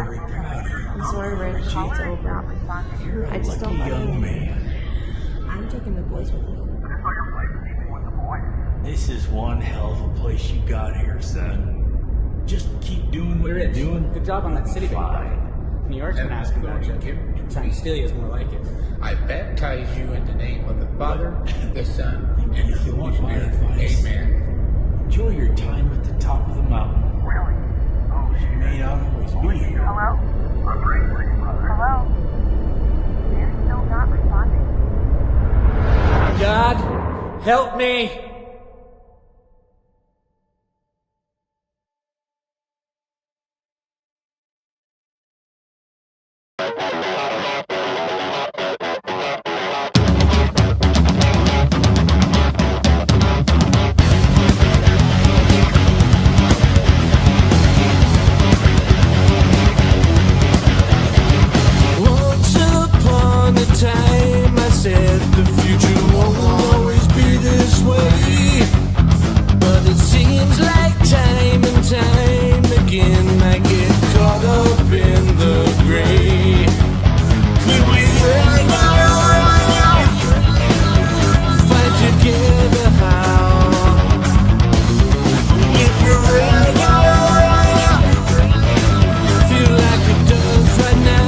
very proud of you. I'm sorry, Rich. It's over. You're a I just lucky don't young man. I'm taking the boys with me. This is one hell of a place you got here, son. Just keep doing what you're doing. Good job on that Citibank ride. New York's been asking about you. Trying to steal you is more like it. I baptize you in the name of the Father, the Son, And if you want my advice, Amen. enjoy your time at the top of the mountain. Really? Oh, You may not always be here. hello? I'm praying for you, brother. Hello? You're still not responding. God, help me! Once upon a time I said the future won't always be this way, but it seems like time and time again I get caught up in the gray. Fight together how? Feel like it does right now.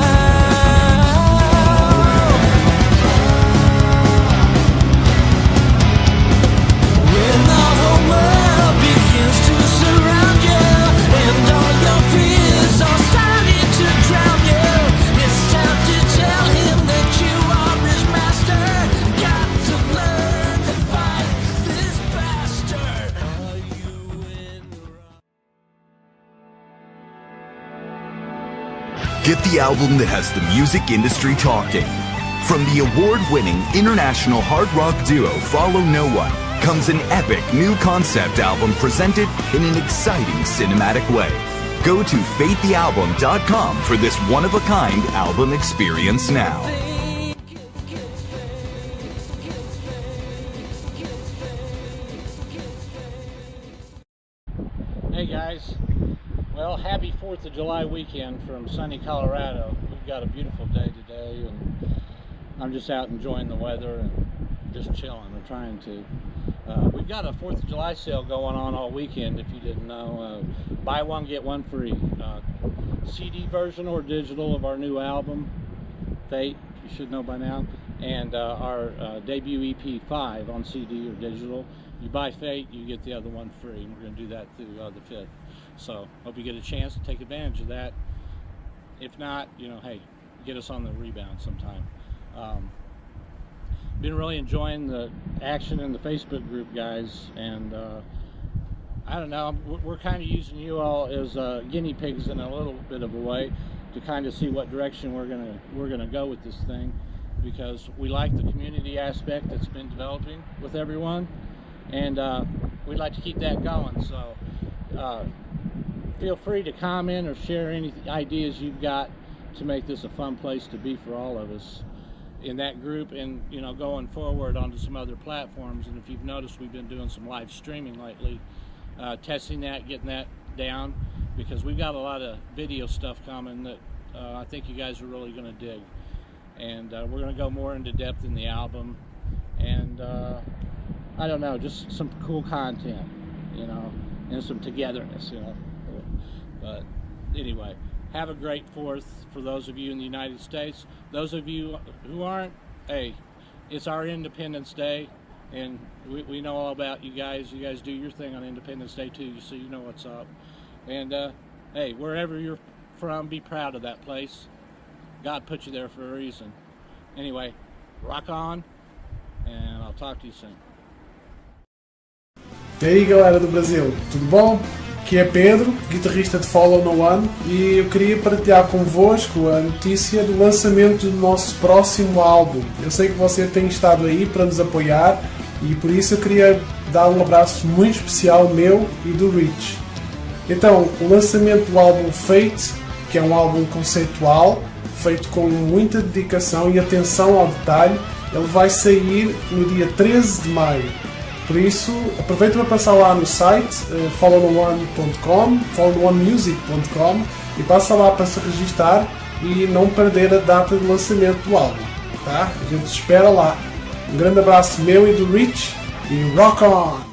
When the whole world begins to surround you, and all your fears are starting to drown you, it's time to tell him that you are his master. Got to learn to fight this bastard. Are you in the right? Get the album that has the music industry talking. From the award-winning international hard rock duo Follow No One comes an epic new concept album presented in an exciting cinematic way. Go to faiththealbum.com for this one-of-a-kind album experience now. Hey guys, well, happy 4th of July weekend from sunny Colorado. We've got a beautiful day today, and I'm just out enjoying the weather and just chilling. We're trying to. We've got a 4th of July sale going on all weekend, if you didn't know. Buy one, get one free. CD version or digital of our new album, Fate, you should know by now, and our debut EP 5 on CD or digital. You buy Fate, you get the other one free, and we're going to do that through the 5th. So, hope you get a chance to take advantage of that. If not, you know, hey, get us on the rebound sometime. Been really enjoying the action in the Facebook group, guys, and I don't know, we're kind of using you all as guinea pigs in a little bit of a way to kind of see what direction we're gonna go with this thing, because we like the community aspect that's been developing with everyone, and we'd like to keep that going. So feel free to comment or share any ideas you've got to make this a fun place to be for all of us in that group, and you know, going forward onto some other platforms. And if you've noticed, we've been doing some live streaming lately, testing that, getting that down, because we've got a lot of video stuff coming that I think you guys are really going to dig, and we're going to go more into depth in the album, and I don't know, just some cool content, you know, and some togetherness, you know. But anyway, have a great 4th for those of you in the United States. Those of you who aren't, hey, it's our Independence Day, and we know all about you guys. You guys do your thing on Independence Day too, so you know what's up. And hey, wherever you're from, be proud of that place. God put you there for a reason. Anyway, rock on, and I'll talk to you soon. E aí galera do Brasil, tudo bom? Aqui é Pedro, guitarrista de Follow No One, e eu queria partilhar convosco a notícia do lançamento do nosso próximo álbum. Eu sei que você tem estado aí para nos apoiar, e por isso eu queria dar um abraço muito especial meu e do Rich. Então, o lançamento do álbum Fate, que é um álbum conceitual, feito com muita dedicação e atenção ao detalhe, ele vai sair no dia 13 de maio. Por isso, aproveita para passar lá no site follownoone.com, follownonemusic.com, e passa lá para se registrar e não perder a data de lançamento do álbum, tá? A gente espera lá. Um grande abraço meu e do Rich e rock on!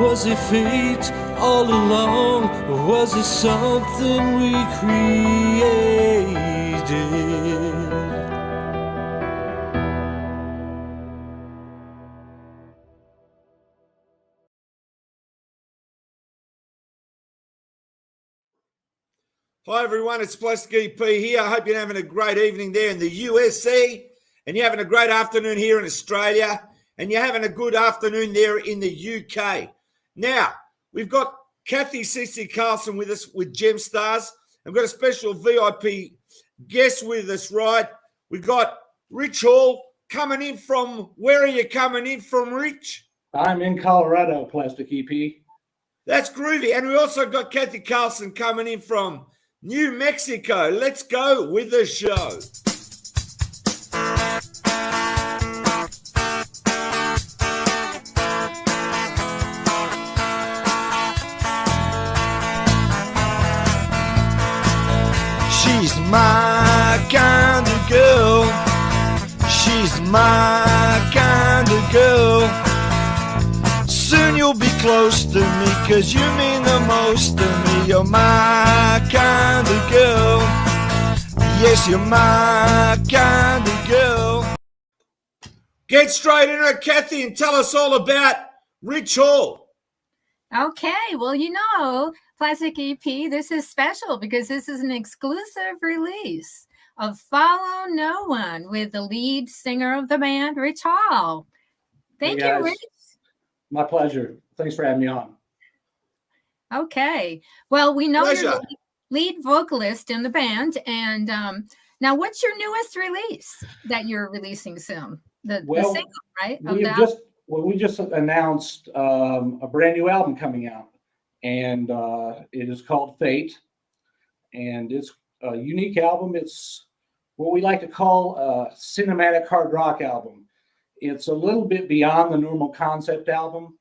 Was it fate all along, or was it something we created? Hi everyone, it's Plastic EP here. I hope you're having a great evening there in the USC, and you're having a great afternoon here in Australia, and you're having a good afternoon there in the UK. Now, we've got Kathy CC Carlson with us with Gemstars. We've got a special VIP guest with us, right? We've got Rich Hall coming in from, where are you coming in from, Rich? I'm in Colorado, Plastic EP. That's groovy. And we also got Kathy Carlson coming in from New Mexico. Let's go with the show. She's my kind of girl. She's my kind of girl. Soon you'll be close to me, 'cause you mean the most to me. You're my kind of girl. Yes, you're my kind of girl. Get straight into it, Kathy, and tell us all about Rich Hall. Okay, well, Plastic EP, this is special because this is an exclusive release of Follow No One with the lead singer of the band, Rich Hall. Thank you, Rich. My pleasure. Thanks for having me on. Okay. Well, we know Pleasure. you're the lead vocalist in the band. And now what's your newest release that you're releasing soon? The single, right? We just announced a brand new album coming out, and it is called Fate. And it's a unique album. It's what we like to call a cinematic hard rock album. It's a little bit beyond the normal concept album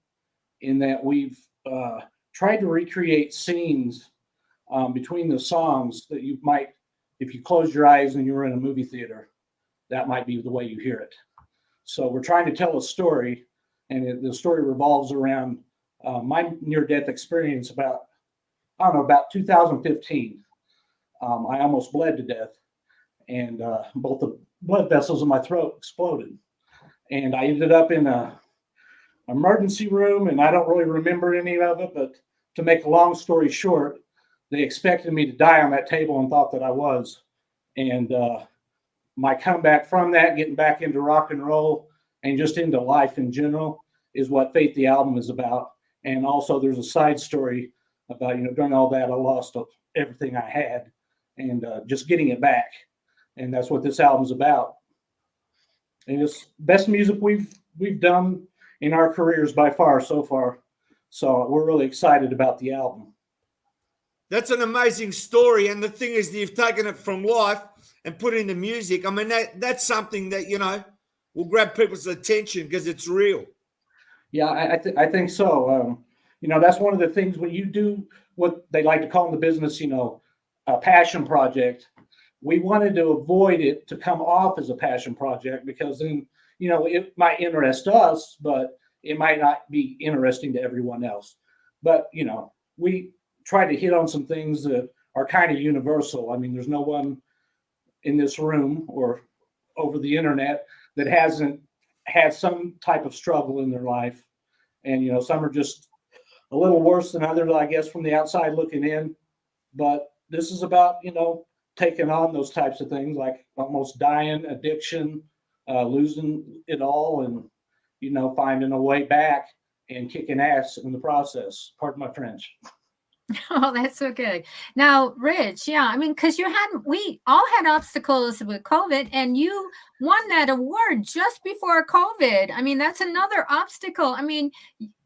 in that we've tried to recreate scenes between the songs that you might, if you close your eyes and you're in a movie theater, that might be the way you hear it. So we're trying to tell a story, and the story revolves around my near-death experience about 2015. I almost bled to death, and both the blood vessels in my throat exploded. And I ended up in a emergency room, and I don't really remember any of it, but to make a long story short, they expected me to die on that table and thought that I was. And my comeback from that, getting back into rock and roll and just into life in general, is what Fate the album is about. And also there's a side story about, during all that, I lost everything I had, and just getting it back. And that's what this album's about. And it's best music we've done in our careers by far so far. So we're really excited about the album. That's an amazing story. And the thing is, you've taken it from life and put it into music. I mean, that's something that, will grab people's attention because it's real. Yeah, I think so. That's one of the things when you do what they like to call in the business, a passion project. We wanted to avoid it to come off as a passion project, because then, it might interest us, but it might not be interesting to everyone else. But, we try to hit on some things that are kind of universal. I mean, there's no one in this room or over the internet that hasn't had some type of struggle in their life. And, some are just a little worse than others, I guess, from the outside looking in. But this is about, taking on those types of things, like almost dying, addiction, losing it all, and, finding a way back and kicking ass in the process. Pardon my French. Oh, that's okay. Now, Rich, because we all had obstacles with COVID, and you won that award just before COVID. I mean, that's another obstacle. I mean,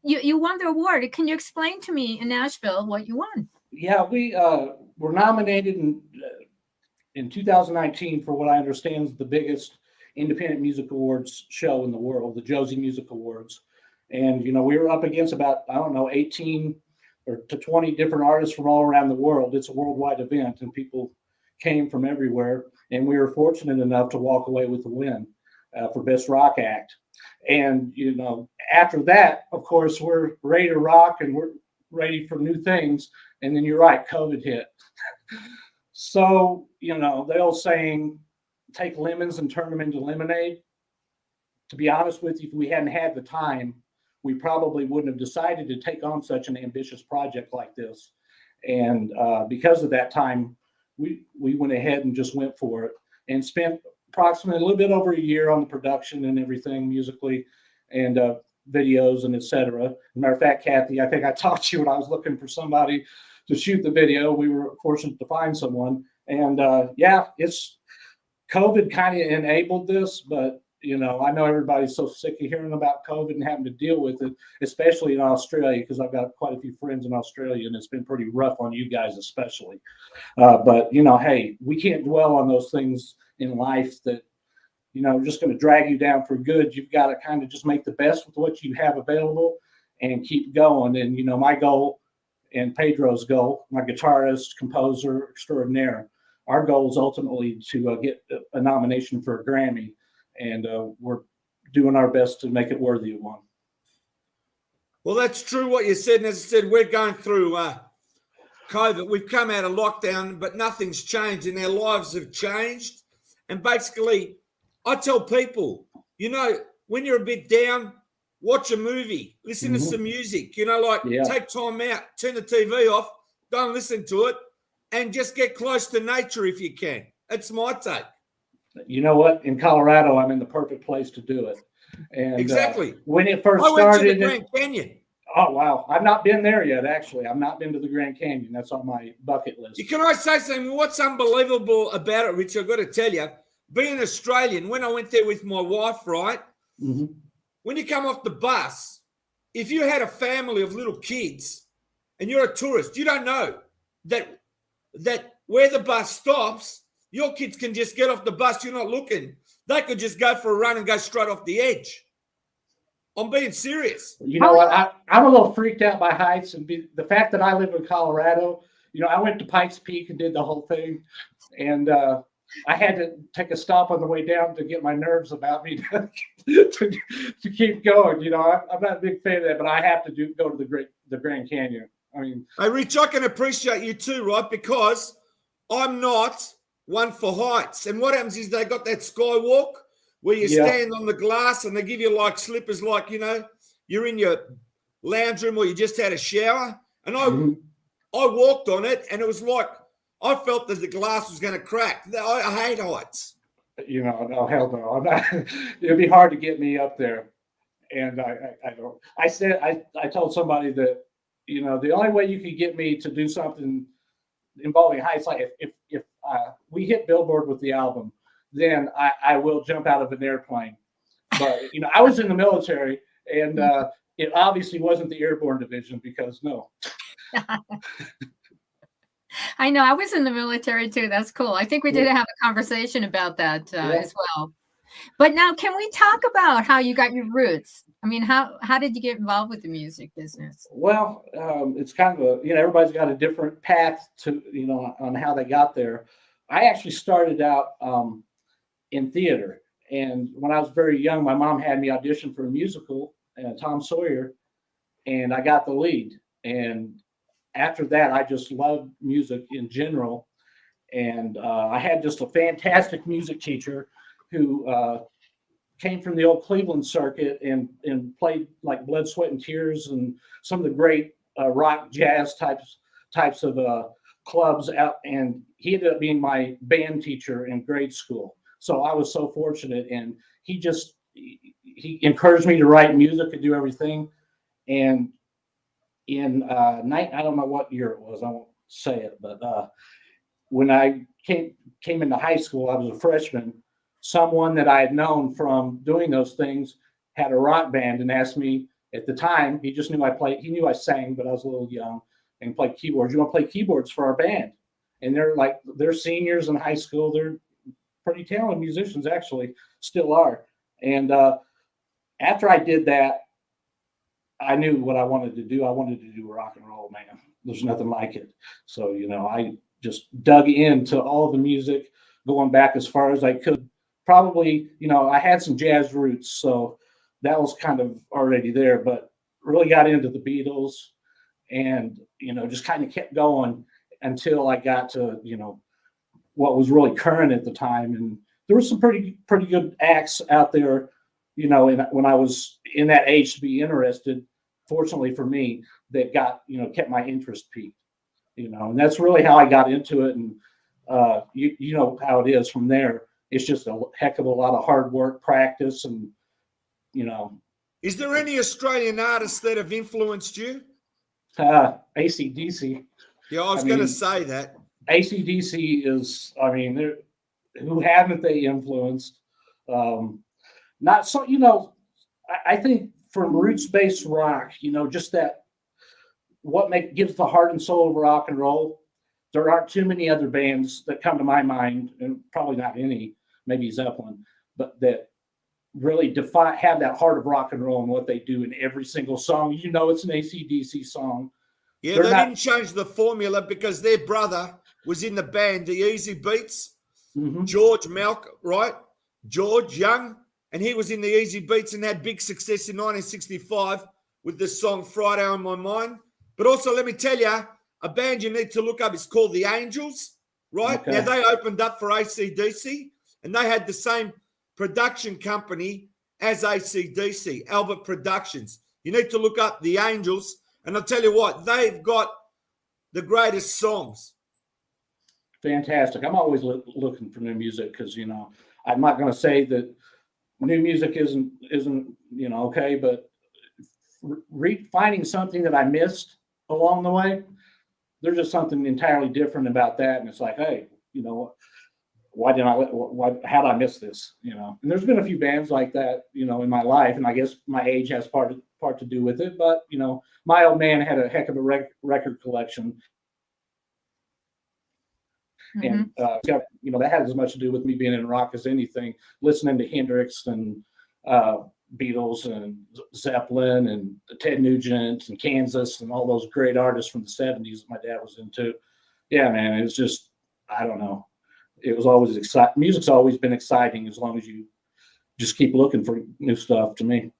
you won the award. Can you explain to me in Nashville what you won? Yeah, we were nominated in 2019 for what I understand is the biggest independent music awards show in the world, the Josie Music Awards. And, we were up against about, 18 or to 20 different artists from all around the world. It's a worldwide event, and people came from everywhere. And we were fortunate enough to walk away with the win. for Best Rock Act. And, after that, of course, we're ready to rock and we're ready for new things. And then you're right, COVID hit. So, the old saying, take lemons and turn them into lemonade. To be honest with you, if we hadn't had the time, we probably wouldn't have decided to take on such an ambitious project like this. And because of that time, we went ahead and just went for it and spent approximately a little bit over a year on the production and everything musically and videos and etc. Matter of fact, Kathy, I think I talked to you when I was looking for somebody to shoot the video. We were fortunate to find someone. And it's COVID kind of enabled this, but I know everybody's so sick of hearing about COVID and having to deal with it, especially in Australia, because I've got quite a few friends in Australia, and it's been pretty rough on you guys, especially. But hey, we can't dwell on those things in life that are just going to drag you down for good. You've got to kind of just make the best with what you have available and keep going. And my goal and Pedro's goal, my guitarist, composer extraordinaire, our goal is ultimately to get a nomination for a Grammy. And we're doing our best to make it worthy of one. Well, that's true what you said. And as I said, we're going through COVID. We've come out of lockdown, but nothing's changed and our lives have changed. And basically, I tell people, when you're a bit down, watch a movie, listen to some music, take time out, turn the TV off, don't listen to it, and just get close to nature if you can. That's my take. You know what? In Colorado, I'm in the perfect place to do it. And exactly. When it first started, I went to the Grand Canyon. Oh, wow. I've not been there yet, actually. I've not been to the Grand Canyon. That's on my bucket list. Can I say something? What's unbelievable about it, Rich, I've got to tell you, being Australian, when I went there with my wife, right, when you come off the bus, if you had a family of little kids and you're a tourist, you don't know that where the bus stops, your kids can just get off the bus. You're not looking. They could just go for a run and go straight off the edge. I'm being serious. You know what? I'm a little freaked out by heights, and the fact that I live in Colorado, I went to Pikes Peak and did the whole thing. And I had to take a stop on the way down to get my nerves about me to keep going. I'm not a big fan of that, but I have to go to the Grand Canyon. Hey, Rich, I can appreciate you too, right? Because I'm not one for heights. And what happens is they got that skywalk where you stand on the glass and they give you like slippers, like, you're in your lounge room or you just had a shower. And I walked on it and it was like, I felt that the glass was going to crack. I hate heights. No, hell no. I'm not. It'd be hard to get me up there. And I don't. I told somebody that, the only way you could get me to do something involving heights, like if we hit Billboard with the album, then I will jump out of an airplane. But, I was in the military and it obviously wasn't the airborne division because no. I know. I was in the military too. That's cool. I think we did have a conversation about that as well. But now, can we talk about how you got your roots? How did you get involved with the music business? Well, it's kind of everybody's got a different path to, on how they got there. I actually started out in theater. And when I was very young, my mom had me audition for a musical, Tom Sawyer, and I got the lead. And after that, I just loved music in general. And I had just a fantastic music teacher who came from the old Cleveland circuit and played like Blood, Sweat, and Tears and some of the great rock, jazz types of clubs out. And he ended up being my band teacher in grade school. So I was so fortunate. And he encouraged me to write music and do everything. And in I don't know what year it was, I won't say it, but when I came into high school, I was a freshman. Someone that I had known from doing those things had a rock band and asked me at the time, he just knew he knew I sang, but I was a little young and played keyboards. You want to play keyboards for our band? And they're seniors in high school. They're pretty talented musicians, actually, still are. And after I did that, I knew what I wanted to do. I wanted to do rock and roll, man. There's nothing like it. So, I just dug into all the music, going back as far as I could probably, I had some jazz roots, so that was kind of already there, but really got into the Beatles and, just kind of kept going until I got to, what was really current at the time. And there were some pretty good acts out there, when I was in that age to be interested, fortunately for me, that got, kept my interest peaked, and that's really how I got into it. And you know how it is from there. It's just a heck of a lot of hard work, practice, and Is there any Australian artists that have influenced you? AC/DC. Yeah, I was going to say that. AC/DC is, who haven't they influenced? Not so, I think from roots-based rock, just that gives the heart and soul of rock and roll. There aren't too many other bands that come to my mind, and probably not any, maybe Zeppelin, but that really have that heart of rock and roll and what they do in every single song. It's an AC/DC song. Yeah, they didn't change the formula because their brother was in the band, the Easy Beats, George Malcolm, right? George Young, and he was in the Easy Beats and had big success in 1965 with the song Friday on My Mind. But also, let me tell you, a band you need to look up is called The Angels, right? Okay. Now, they opened up for AC/DC, and they had the same production company as AC/DC, Albert Productions. You need to look up The Angels, and I'll tell you what, they've got the greatest songs. Fantastic. I'm always looking for new music because, I'm not going to say that new music isn't okay, but finding something that I missed along the way, there's just something entirely different about that. And it's like, hey, how did I miss this? And there's been a few bands like that, in my life, and I guess my age has part to do with it. But my old man had a heck of a record collection, and that had as much to do with me being in rock as anything. Listening to Hendrix and Beatles and Zeppelin and Ted Nugent and Kansas and all those great artists from the 70s that my dad was into. Yeah, man, it was just, I don't know. It was always exciting. Music's always been exciting as long as you just keep looking for new stuff, to me.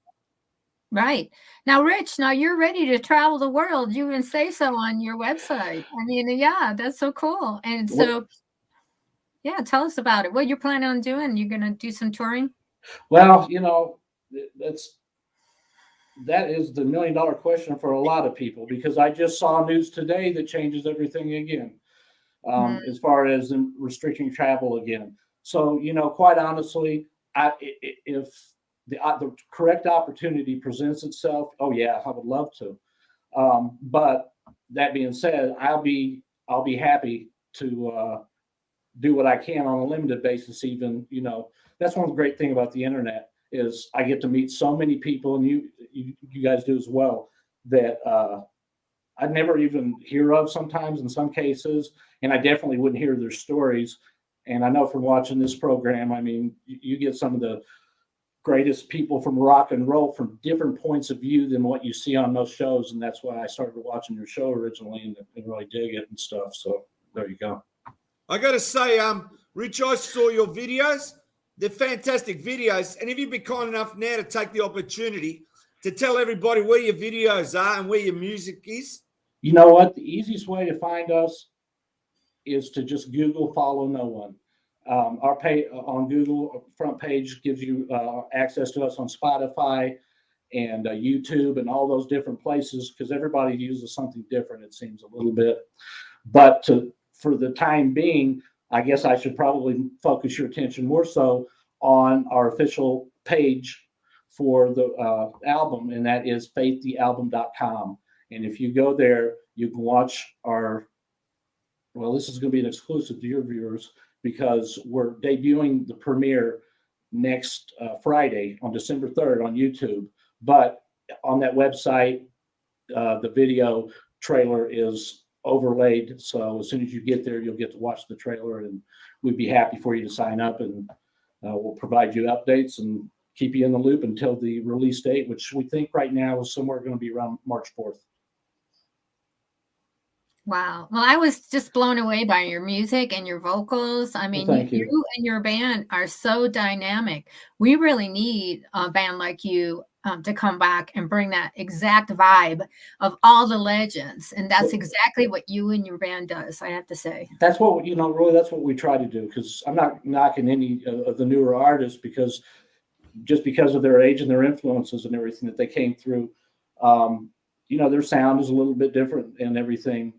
Right. Now, Rich, you're ready to travel the world. You even say so on your website. Yeah, that's so cool. And so, yeah, tell us about it. What you're planning on doing? You're going to do some touring? Well, that is the $1 million question for a lot of people, because I just saw news today that changes everything again. As far as restricting travel again. So, quite honestly, if the correct opportunity presents itself, oh yeah, I would love to. But that being said, I'll be happy to do what I can on a limited basis. Even, that's one of the great things about the internet is I get to meet so many people, and you guys do as well, that I'd never even hear of sometimes in some cases, and I definitely wouldn't hear their stories. And I know from watching this program, you get some of the greatest people from rock and roll from different points of view than what you see on most shows. And that's why I started watching your show originally and really dig it and stuff. So there you go. I got to say, Rich, I saw your videos. They're fantastic videos. And if you'd be kind enough now to take the opportunity to tell everybody where your videos are and where your music is. You know what? The easiest way to find us is to just Google Follow No One. Our page on Google front page gives you access to us on Spotify and YouTube and all those different places, because everybody uses something different, it seems, a little bit. But for the time being, I guess I should probably focus your attention more so on our official page for the album, and that is faiththealbum.com. And if you go there, you can watch this is going to be an exclusive to your viewers, because we're debuting the premiere next Friday on December 3rd on YouTube. But on that website, the video trailer is overlaid. So as soon as you get there, you'll get to watch the trailer, and we'd be happy for you to sign up, and we'll provide you updates and keep you in the loop until the release date, which we think right now is somewhere going to be around March 4th. Wow. Well, I was just blown away by your music and your vocals. I Well, mean, thank you. you and your band are so dynamic. We really need a band like you to come back and bring that exact vibe of all the legends. And that's exactly what you and your band does, I have to say. That's what, really, that's what we try to do. Because I'm not knocking any of the newer artists just because of their age and their influences and everything that they came through. Their sound is a little bit different and everything,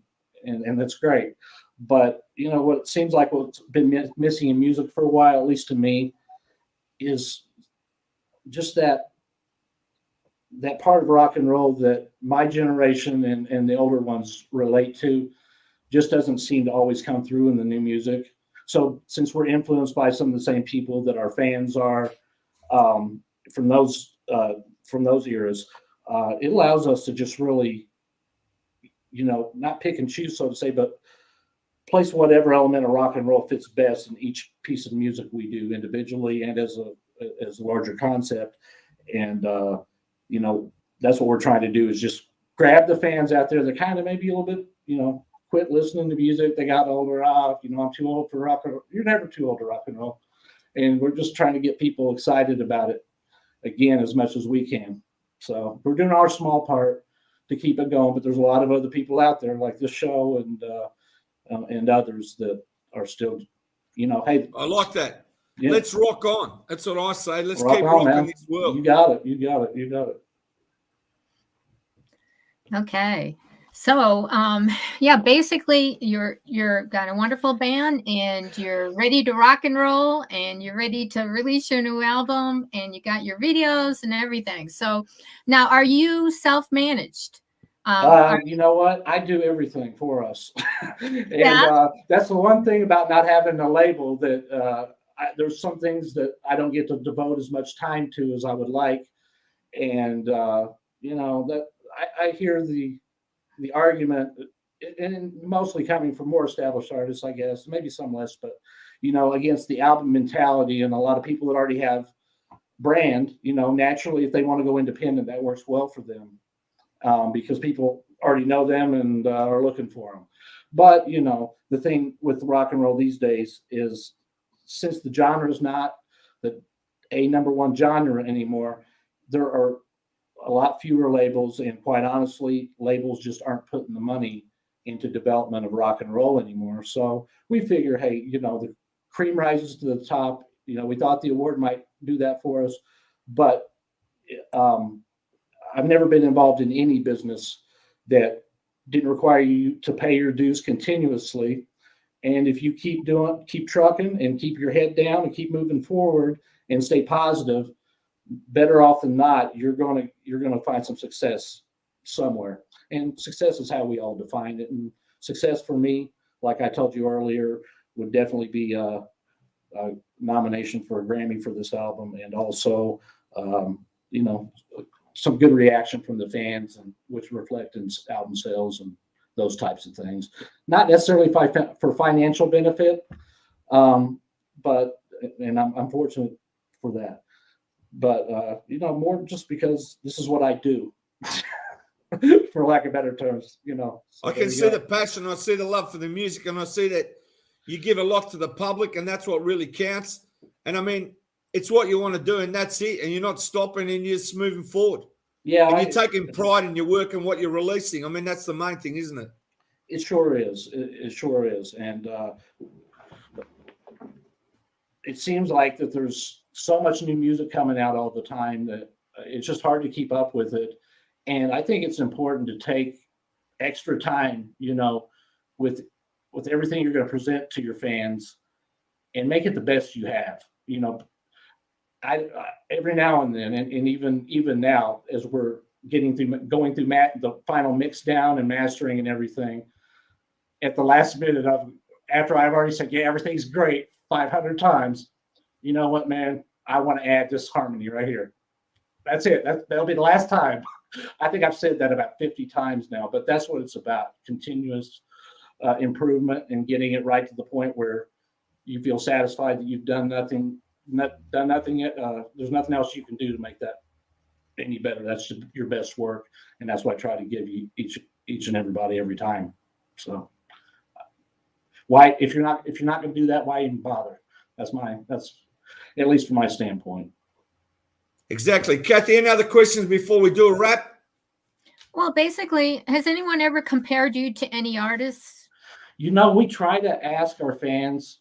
and that's great. But what it seems like what's been missing in music for a while, at least to me, is just that part of rock and roll that my generation and the older ones relate to just doesn't seem to always come through in the new music. So since we're influenced by some of the same people that our fans are, from those eras, it allows us to just really, not pick and choose, so to say, but place whatever element of rock and roll fits best in each piece of music we do individually and as a larger concept. And that's what we're trying to do, is just grab the fans out there that kind of maybe a little bit, quit listening to music. They got older. I'm too old for rock and roll. You're never too old to rock and roll. And we're just trying to get people excited about it again as much as we can. So we're doing our small part to keep it going, but there's a lot of other people out there like this show and others that are still, hey. I like that. Yeah. Let's rock on. That's what I say. Let's Rock keep on, rocking man. this world. You got it. Okay. So, basically you're got a wonderful band and you're ready to rock and roll and you're ready to release your new album and you got your videos and everything. So now, are you self-managed? You know what? I do everything for us. Yeah. That's the one thing about not having a label, that there's some things that I don't get to devote as much time to as I would like. And, that I hear the argument, and mostly coming from more established artists, I guess, maybe some less, but, against the album mentality, and a lot of people that already have brand, naturally, if they want to go independent, that works well for them. Because people already know them and are looking for them. But, the thing with rock and roll these days is, since the genre is not the number one genre anymore, there are a lot fewer labels, and quite honestly, labels just aren't putting the money into development of rock and roll anymore. So we figure, hey, the cream rises to the top. We thought the award might do that for us, but I've never been involved in any business that didn't require you to pay your dues continuously. And if you keep trucking and keep your head down and keep moving forward and stay positive, better off than not, you're going to find some success somewhere. And success is how we all define it. And success for me, like I told you earlier, would definitely be a nomination for a Grammy for this album, and also, some good reaction from the fans, and which reflect in album sales and those types of things. Not necessarily for financial benefit, but I'm fortunate for that. But more just because this is what I do, for lack of better terms. So I can see the passion. I see the love for the music, and I see that you give a lot to the public, and that's what really counts. And I mean, it's what you want to do, and that's it. And you're not stopping, and you're just moving forward. Yeah, and you're taking pride in your work and what you're releasing. I mean, that's the main thing, isn't it? It sure is. It sure is. And it seems like that there's so much new music coming out all the time that it's just hard to keep up with it. And I think it's important to take extra time, with everything you're going to present to your fans, and make it the best you have. I every now and then, and even now, as we're going through the final mix down and mastering and everything, at the last minute after I've already said, yeah, everything's great 500 times, you know what, man, I want to add this harmony right here. That's it. That'll be the last time. I think I've said that about 50 times now, but that's what it's about: continuous improvement and getting it right to the point where you feel satisfied that you've done nothing yet. There's nothing else you can do to make that any better. That's your best work, and that's what I try to give you each and everybody every time. So why, if you're not going to do that, why even bother? That's at least from my standpoint. Exactly. Kathy, any other questions before we do a wrap? Well, basically, has anyone ever compared you to any artists? We try to ask our fans,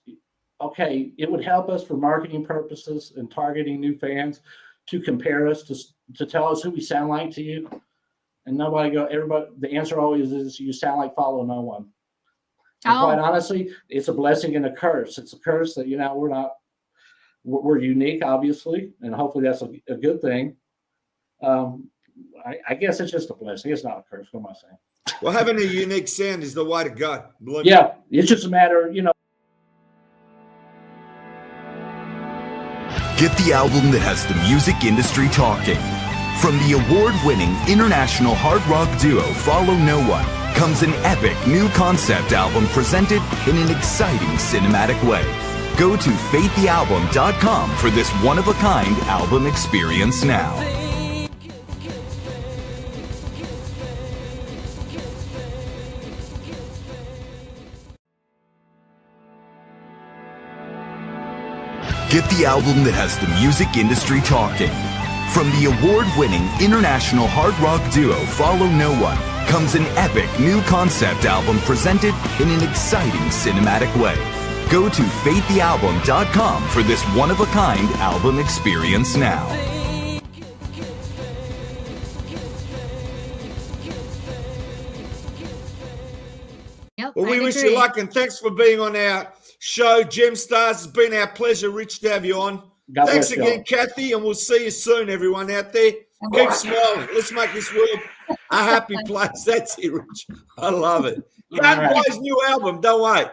okay, it would help us for marketing purposes and targeting new fans to compare us to tell us who we sound like to you. And everybody, the answer always is you sound like Follow No One. And quite honestly, it's a blessing and a curse. It's a curse that, we're unique, obviously, and hopefully that's a good thing. I guess it's just a blessing. It's not a curse. What am I saying? Well, having a unique sound is the way to go. Yeah, it's just a matter, Get the album that has the music industry talking. From the award-winning international hard rock duo Follow No One comes an epic new concept album presented in an exciting cinematic way. Go to faiththealbum.com for this one-of-a-kind album experience now. Get the album that has the music industry talking. From the award-winning international hard rock duo Follow No One comes an epic new concept album presented in an exciting cinematic way. Go to faiththealbum.com for this one-of-a-kind album experience now. Well, we wish you luck and thanks for being on our show, Gemstars. It's been our pleasure, Rich, to have you on. Thanks again, Kathy, and we'll see you soon, everyone out there. Keep smiling. Let's make this world a happy place. That's it, Rich. I love it. Go and buy his new album. Don't wait.